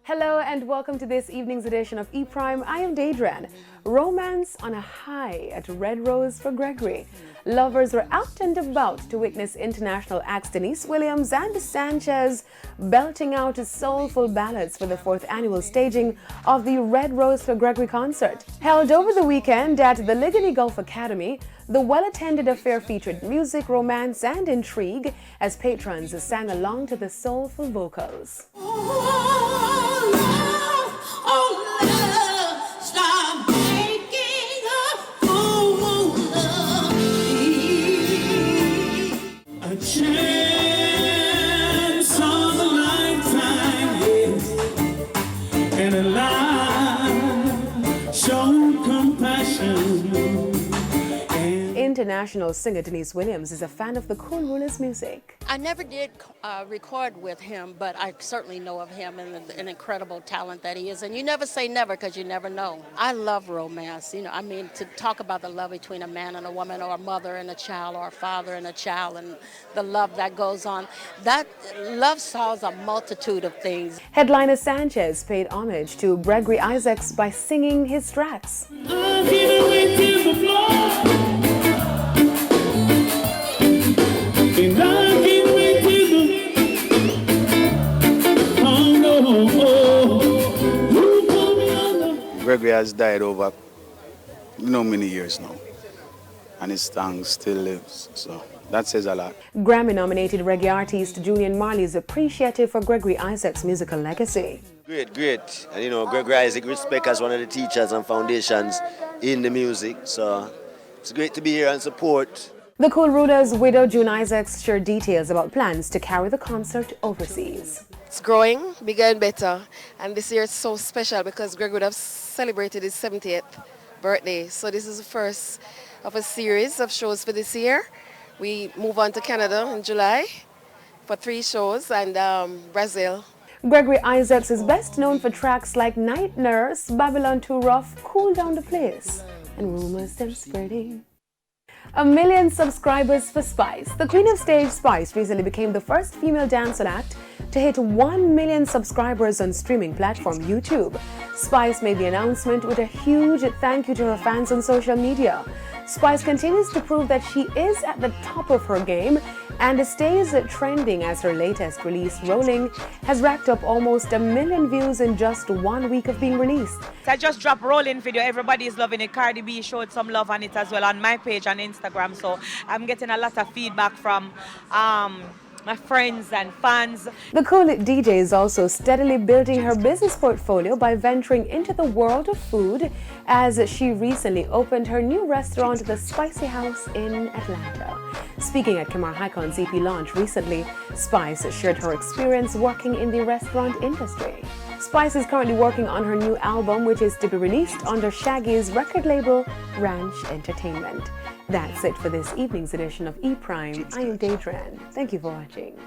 Hello and welcome to this evening's edition of E-Prime. I am Daedran. Romance on a high at Red Rose for Gregory. Lovers were out and about to witness international acts Denise Williams and Sanchez belting out soulful ballads for the 4th annual staging of the Red Rose for Gregory concert. Held over the weekend at the Ligony Golf Academy, the well-attended affair featured music, romance, and intrigue as patrons sang along to the soulful vocals. International singer Denise Williams is a fan of the Cool Ruler's music. I never did record with him, but I certainly know of him and an incredible talent that he is. And you never say never because you never know. I love romance. To talk about the love between a man and a woman, or a mother and a child, or a father and a child, and the love that goes on. That love solves a multitude of things. Headliner Sanchez paid homage to Gregory Isaacs by singing his tracks. Gregory has died over many years now, and his song still lives, so that says a lot. Grammy-nominated reggae artist Julian Marley is appreciative for Gregory Isaacs' musical legacy. Great. And Gregory Isaac respect as one of the teachers and foundations in the music, so it's great to be here and support. The Cool Ruler's widow June Isaacs shared details about plans to carry the concert overseas. It's growing bigger and better, and this year it's so special because Greg would have celebrated his 70th birthday. So this is the first of a series of shows for this year. We move on to Canada in July for 3 shows, and Brazil. Gregory Isaacs is best known for tracks like Night Nurse, Babylon Too Rough, Cool Down the Place, and Rumors Them Spreading. 1 million subscribers for Spice. The Queen of Stage, Spice, recently became the first female dancehall act to hit 1 million subscribers on streaming platform YouTube. Spice made the announcement with a huge thank you to her fans on social media. Spice continues to prove that she is at the top of her game and stays trending as her latest release, Rolling, has racked up almost 1 million views in just 1 week of being released. I just dropped Rolling video. Everybody is loving it. Cardi B showed some love on it as well on my page on Instagram. So I'm getting a lot of feedback from my friends and fans. The Cool DJ is also steadily building her business portfolio by venturing into the world of food as she recently opened her new restaurant, The Spicy House in Atlanta. Speaking at Kamar Hikon's EP launch recently, Spice shared her experience working in the restaurant industry. Spice is currently working on her new album, which is to be released under Shaggy's record label, Ranch Entertainment. That's it for this evening's edition of E-Prime. I am Daedran. Thank you for watching.